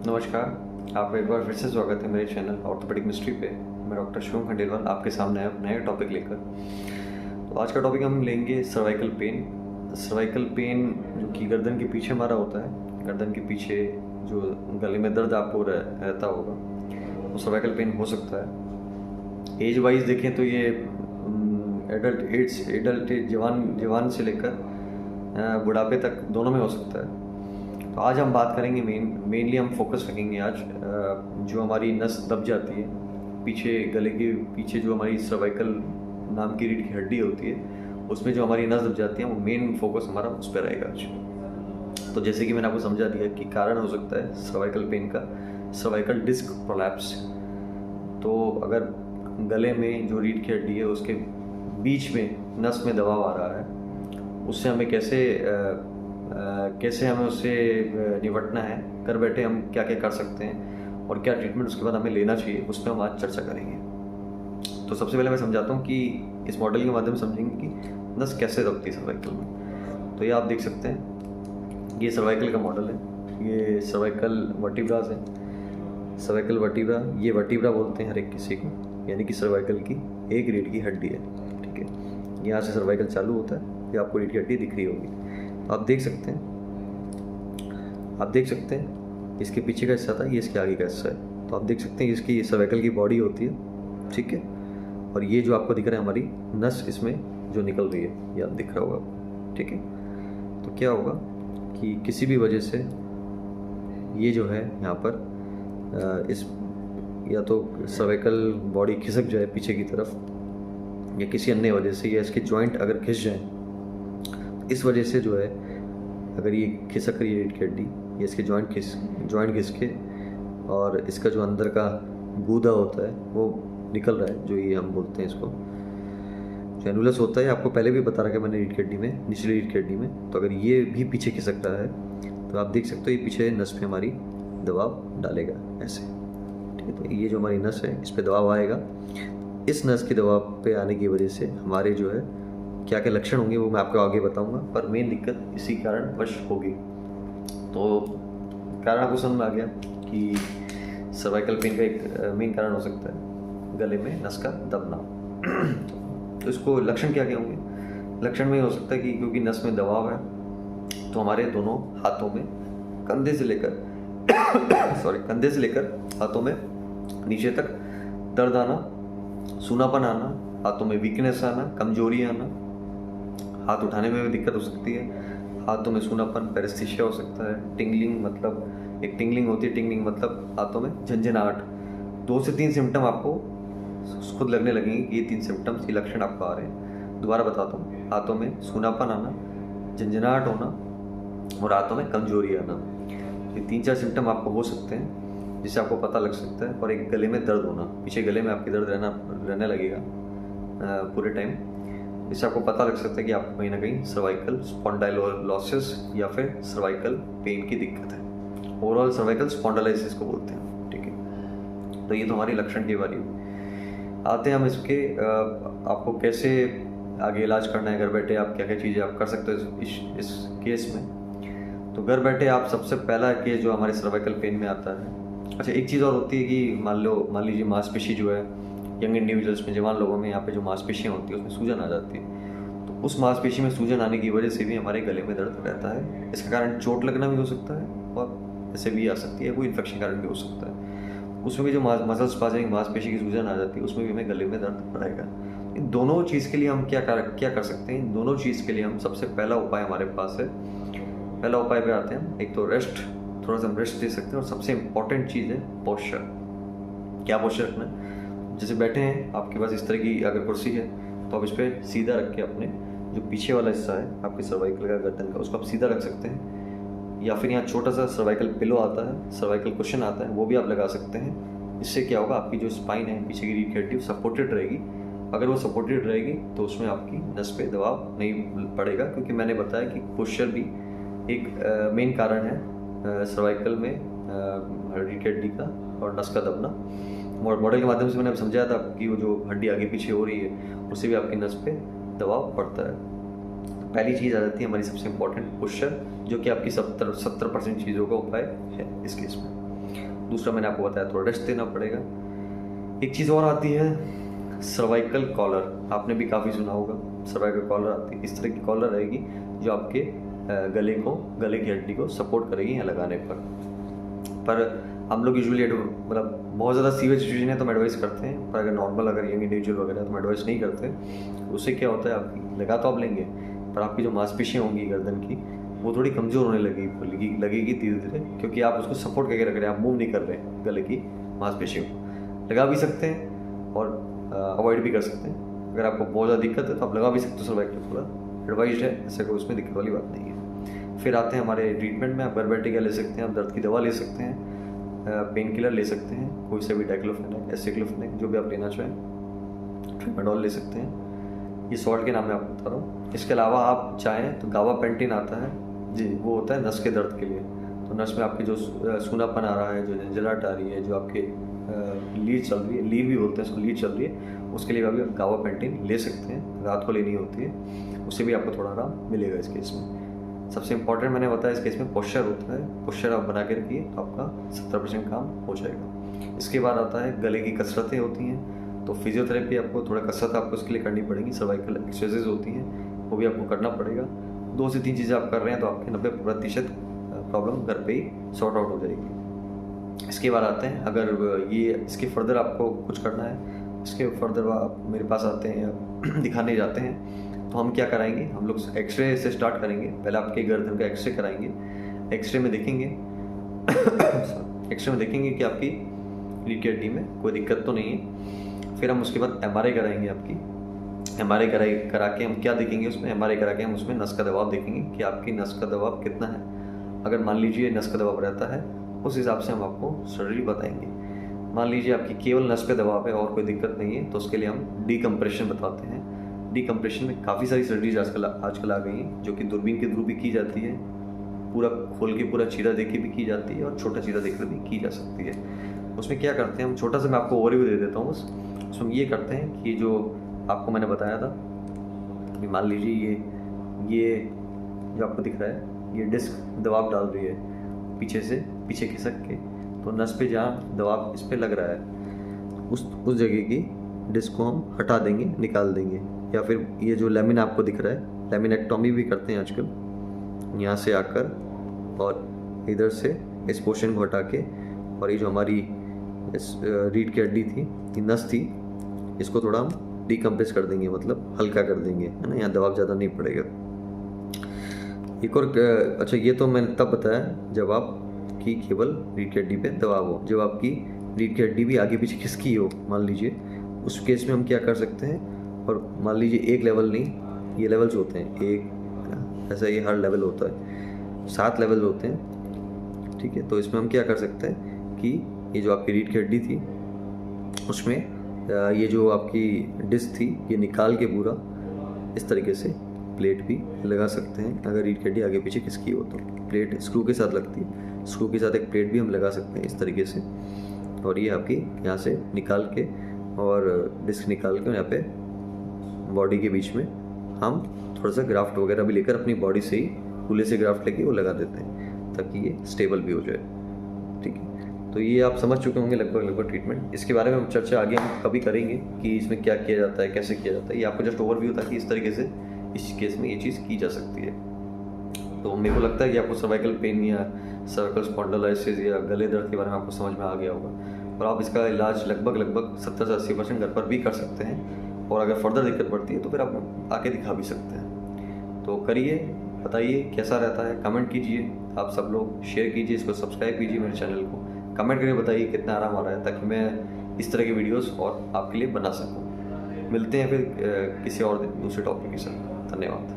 नमस्कार, आपका एक बार फिर से स्वागत है मेरे चैनल ऑर्थोपेडिक मिस्ट्री पे। मैं डॉक्टर शिवम खंडेलवाल आपके सामने आया नए टॉपिक लेकर। तो आज का टॉपिक हम लेंगे सर्वाइकल पेन। सर्वाइकल पेन जो कि गर्दन के पीछे हमारा होता है, गर्दन के पीछे जो गले में दर्द आपको रहता होगा वो सर्वाइकल पेन हो सकता है। एज वाइज देखें तो ये एडल्ट जवान से लेकर बुढ़ापे तक दोनों में हो सकता है। तो आज हम बात करेंगे मेनली हम फोकस रखेंगे आज जो हमारी नस दब जाती है पीछे, गले के पीछे जो हमारी सर्वाइकल नाम की रीढ़ की हड्डी होती है उसमें जो हमारी नस दब जाती है वो मेन फोकस हमारा उस पर रहेगा आज। तो जैसे कि मैंने आपको समझा दिया कि कारण हो सकता है सर्वाइकल पेन का सर्वाइकल डिस्क प्रोलैप्स। तो अगर गले में जो रीढ़ की हड्डी है उसके बीच में नस में दबाव आ रहा है, उससे हमें कैसे हमें उससे निपटना है, घर बैठे हम क्या क्या कर सकते हैं और क्या ट्रीटमेंट उसके बाद हमें लेना चाहिए, उस पर हम आज चर्चा करेंगे। तो सबसे पहले मैं समझाता हूँ कि इस मॉडल के माध्यम से समझेंगे कि नस कैसे दबती है सर्वाइकल में। तो ये आप देख सकते हैं, ये सर्वाइकल का मॉडल है, ये सर्वाइकल वर्टिब्रास है। सर्वाइकल वर्टिब्रा, ये वर्टिब्रा बोलते हैं हर एक किसी को, यानी कि सर्वाइकल की एक रीढ़ की हड्डी है। ठीक है, यहाँ से सर्वाइकल चालू होता है, ये आपको रीढ़ की हड्डी दिख रही होगी। आप देख सकते हैं इसके पीछे का हिस्सा था, ये इसके आगे का हिस्सा है। तो आप देख सकते हैं इसकी सर्वाइकल की बॉडी होती है, ठीक है, और ये जो आपको दिख रहा है हमारी नस इसमें जो निकल रही है, ये आप दिख रहा होगा। ठीक है, तो क्या होगा कि किसी भी वजह से ये जो है यहाँ पर इस या तो सर्वाइकल बॉडी खिसक जाए पीछे की तरफ, या किसी अन्य वजह से, या इसके जॉइंट अगर खिंच जाए, इस वजह से जो है अगर ये खिसक रही है रीढ़ की हड्डी, ये इसके जॉइंट घिस के और इसका जो अंदर का गूदा होता है वो निकल रहा है, जो ये हम बोलते हैं इसको जो एनुलस होता है। आपको पहले भी बता रखा है मैंने रीढ़ की हड्डी में, निचली रीढ़ की हड्डी में। तो अगर ये भी पीछे खिसक रहा है तो आप देख सकते हो ये पीछे नस पे हमारी दबाव डालेगा ऐसे। ठीक है, तो ये जो हमारी नस है इस पर दबाव आएगा। इस नस के दबाव पे आने की वजह से हमारे जो है क्या क्या लक्षण होंगे वो मैं आपको आगे बताऊंगा, पर मेन दिक्कत इसी कारण वश होगी। तो कारण आपको समझ में आ गया कि सर्वाइकल पेन का एक मेन कारण हो सकता है गले में नस का दबना। तो इसको लक्षण क्या क्या होंगे? लक्षण में हो सकता है कि क्योंकि नस में दबाव है तो हमारे दोनों हाथों में कंधे से लेकर हाथों में नीचे तक दर्द आना, सूनापन आना, हाथों में वीकनेस आना, कमजोरी आना, हाथ उठाने में भी दिक्कत हो सकती है, हाथों में सूनापन, पेरेस्थीसिया हो सकता है, टिंगलिंग, मतलब एक टिंगलिंग होती है, टिंगलिंग मतलब हाथों में झंझनाहट। 2 से 3 सिम्टम आपको खुद लगने लगेंगे कि ये 3 सिम्टम्स, ये लक्षण आपको आ रहे हैं। दोबारा बताता हूँ, हाथों में सूनापन आना, झंझनाहट होना और हाथों में कमजोरी आना, ये 3-4 सिम्टम आपको हो सकते हैं जिससे आपको पता लग सकता है। और एक गले में दर्द होना, पीछे गले में आपकी दर्द रहने लगेगा पूरे टाइम, इससे आपको पता लग सकता है कि आपको कहीं ना कहीं सर्वाइकल स्पॉन्डाइलोसिस या फिर सर्वाइकल पेन की दिक्कत है। ओवरऑल सर्वाइकल स्पॉन्डालाइसिस को बोलते हैं। ठीक है, तो ये तो हमारी लक्षण की बारी हुई। आते हैं हम इसके आपको कैसे आगे इलाज करना है, घर बैठे आप क्या क्या चीज़ें आप कर सकते हो इस केस में। तो घर बैठे आप सबसे पहला केस जो हमारे सर्वाइकल पेन में आता है, अच्छा एक चीज़ और होती है कि मान लीजिए मांसपेशी जो है यंग इंडिविजुअल्स में, जवान लोगों में यहाँ पे जो मांसपेशियाँ होती है उसमें सूजन आ जाती है। तो उस मांसपेशी में सूजन आने की वजह से भी हमारे गले में दर्द रहता है। इसका कारण चोट लगना भी हो सकता है और ऐसे भी आ सकती है, कोई इन्फेक्शन कारण भी हो सकता है। उसमें भी जो मसल्स पास मांसपेशी की सूजन आ जाती है उसमें भी हमें गले में दर्द रहेगा। इन दोनों चीज़ के लिए हम क्या कर सकते हैं? इन दोनों चीज़ के लिए हम सबसे पहला उपाय हमारे पास है। पहला उपाय पे आते हैं, एक तो रेस्ट, थोड़ा सा हम रेस्ट दे सकते हैं, और सबसे इम्पॉर्टेंट चीज़ है पोस्चर। क्या पोस्चर रखना है? जैसे बैठे हैं, आपके पास इस तरह की अगर कुर्सी है तो आप इस पर सीधा रख के अपने जो पीछे वाला हिस्सा है आपके सर्वाइकल का, गर्दन का, उसको आप सीधा रख सकते हैं। या फिर यहाँ छोटा सा सर्वाइकल पिलो आता है, सर्वाइकल कुशन आता है, वो भी आप लगा सकते हैं। इससे क्या होगा, आपकी जो स्पाइन है, पीछे की रीढ़ की हड्डी सपोर्टेड रहेगी। अगर वो सपोर्टेड रहेगी तो उसमें आपकी नस पे दबाव नहीं पड़ेगा, क्योंकि मैंने बताया कि पोस्चर भी एक मेन कारण है सर्वाइकल में रीढ़ की हड्डी का और नस का दबना। मॉडल के माध्यम से मैंने समझाया था कि वो जो हड्डी आगे पीछे हो रही है उससे भी आपकी नस पे दबाव पड़ता है। पहली चीज़ आ जाती है हमारी सबसे इम्पोर्टेंट पोस्चर, जो कि आपकी 70% चीज़ों का उपाय है इस केस में। दूसरा मैंने आपको बताया थोड़ा रेस्ट देना पड़ेगा। एक चीज़ और आती है सर्वाइकल कॉलर, आपने भी काफ़ी सुना होगा। सर्वाइकल कॉलर आती है, इस तरह की कॉलर रहेगी जो आपके गले की हड्डी को सपोर्ट करेगी यहाँ लगाने पर हम लोग यूजुअली मतलब बहुत ज़्यादा सीवियर सिचुएशन है तो हम एडवाइस करते हैं, पर अगर नॉर्मल अगर यंग इंडिविजुअल वगैरह तो हम एडवाइस नहीं करते। उससे क्या होता है, आपकी लगा तो आप लेंगे पर आपकी जो मांसपेशियाँ होंगी गर्दन की वो थोड़ी कमज़ोर होने लगेगी धीरे धीरे, क्योंकि आप उसको सपोर्ट करके रख रहे हैं, आप मूव नहीं कर रहे हैं गले की मांसपेशियों को। लगा भी सकते हैं और अवॉइड भी कर सकते हैं। अगर आपको बहुत ज़्यादा दिक्कत है तो आप लगा भी सकते हो सर्वाइकल कॉलर, एडवाइज्ड है, ऐसा कोई उसमें दिक्कत वाली बात नहीं है। फिर आते हैं हमारे ट्रीटमेंट में, आप बर्बेटिका ले सकते हैं, आप दर्द की दवा ले सकते हैं, पेन किलर ले सकते हैं, कोई सा भी डाइक्लोफेनेक, एसिक्लोफेनेक, जो भी आप लेना चाहें, ट्रिमेडॉल ले सकते हैं। ये सॉल्ट के नाम मैं आपको बता रहा हूँ। इसके अलावा आप चाहें तो गाबापेंटिन आता है जी, वो होता है नस के दर्द के लिए। तो नस में आपकी जो सूनापन आ रहा है, जो झंझलाहट आ रही है, जो आपके लीड चल रही है, लीड भी बोलते हैं इसको, लीड चल रही है, उसके लिए भी आप गाबापेंटिन ले सकते हैं, रात को लेनी होती है, उससे भी आपको थोड़ा आराम मिलेगा इस केस में। सबसे इंपॉर्टेंट मैंने बताया इस केस में पोस्चर होता है, पोस्चर आप बना के रखिए तो आपका 70% काम हो जाएगा। इसके बाद आता है गले की कसरतें होती हैं, तो फिजियोथेरेपी आपको थोड़ा कसरत आपको इसके लिए करनी पड़ेगी, सर्वाइकल एक्सरसाइजेज होती हैं, वो भी आपको करना पड़ेगा। 2 से 3 चीज़ें आप कर रहे हैं तो आपकी 90% प्रॉब्लम घर पे ही सॉर्ट आउट हो जाएगी। इसके बाद आते हैं, अगर ये इसके फर्दर आपको कुछ करना है, इसके फर्दर आप मेरे पास आते हैं दिखाने जाते हैं, तो हम क्या कराएंगे, हम लोग एक्सरे से स्टार्ट करेंगे। पहले आपके गर्दन का एक्सरे कराएंगे। एक्सरे में देखेंगे एक्सरे में देखेंगे कि आपकी रीढ़ की हड्डी में कोई दिक्कत तो नहीं है। फिर हम उसके बाद एमआरआई कराएंगे। आपकी एमआरआई करा के हम क्या देखेंगे, उसमें एमआरआई करा के हम उसमें नस का दबाव देखेंगे कि आपकी नस का दबाव कितना है। अगर मान लीजिए नस का दबाव रहता है, उस हिसाब से हम आपको सर्जरी बताएंगे। मान लीजिए आपकी केवल नस पे दबाव है और कोई दिक्कत नहीं है, तो उसके लिए हम डीकम्प्रेशन बताते हैं। डीकम्प्रेशन में काफ़ी सारी सर्जरीज आजकल आ गई हैं, जो कि दूरबीन के थ्रू भी की जाती है, पूरा खोल के पूरा चीरा देख के भी की जाती है और छोटा चीरा देख कर भी की जा सकती है। उसमें क्या करते हैं हम, छोटा सा मैं आपको ओवरव्यू दे देता हूँ बस। उसमें ये करते हैं कि जो आपको मैंने बताया था कि मान लीजिए ये जो आपको दिख रहा है, ये डिस्क दबाव डाल रही है पीछे से, पीछे खिसक के, तो नस पे जहाँ दबाव इस पर लग रहा है उस जगह की डिस्क को हम हटा देंगे, निकाल देंगे। या फिर ये जो लेमिन आपको दिख रहा है, लेमिनेक्टोमी भी करते हैं आजकल, यहाँ से आकर और इधर से इस पोर्शन को हटा के, और ये जो हमारी इस रीढ़ की हड्डी थी, ये नस थी, इसको थोड़ा हम डीकम्प्रेस कर देंगे, मतलब हल्का कर देंगे, है ना, यहाँ दबाव ज़्यादा नहीं पड़ेगा। एक और अच्छा, ये तो मैंने तब बताया जब आपकी केवल रीढ़ की हड्डी पे दबाव हो। जब आपकी रीढ़ की हड्डी भी आगे पीछे खिसकी हो मान लीजिए, उस केस में हम क्या कर सकते हैं, और मान लीजिए एक लेवल नहीं, ये लेवल्स होते हैं, एक ऐसा ये हर लेवल होता है, 7 लेवल होते हैं, ठीक है। तो इसमें हम क्या कर सकते हैं कि ये जो आपकी रीढ़ की हड्डी थी उसमें ये जो आपकी डिस्क थी, ये निकाल के पूरा इस तरीके से प्लेट भी लगा सकते हैं। अगर रीढ़ की हड्डी आगे पीछे खिसकी हो तो प्लेट स्क्रू के साथ लगती है, स्क्रू के साथ एक प्लेट भी हम लगा सकते हैं इस तरीके से, और ये आपकी यहाँ से निकाल के और डिस्क निकाल के यहाँ पे बॉडी के बीच में हम थोड़ा सा ग्राफ्ट वगैरह भी लेकर अपनी बॉडी से ही कूल्हे से ग्राफ्ट लेके वो लगा देते हैं ताकि ये स्टेबल भी हो जाए, ठीक है। तो ये आप समझ चुके होंगे लगभग ट्रीटमेंट। इसके बारे में हम चर्चा आगे हम कभी करेंगे कि इसमें क्या किया जाता है, कैसे किया जाता है। ये आपको जस्ट ओवरव्यू था कि इस तरीके से इस केस में ये चीज़ की जा सकती है। तो मेरे को लगता है कि आपको सर्वाइकल पेन या सर्विकल स्पॉन्डिलोलाइसिस या गले दर्द के बारे में आपको समझ में आ गया होगा, और आप इसका इलाज लगभग 70 से 80% घर पर भी कर सकते हैं, और अगर फर्दर दिक्कत पड़ती है तो फिर आप आके दिखा भी सकते हैं। तो करिए, बताइए कैसा रहता है, कमेंट कीजिए, आप सब लोग शेयर कीजिए, इसको सब्सक्राइब कीजिए मेरे चैनल को, कमेंट करके बताइए कितना आराम आ रहा है, ताकि मैं इस तरह के वीडियोस और आपके लिए बना सकूं। मिलते हैं फिर किसी और दूसरे टॉपिक के साथ। धन्यवाद।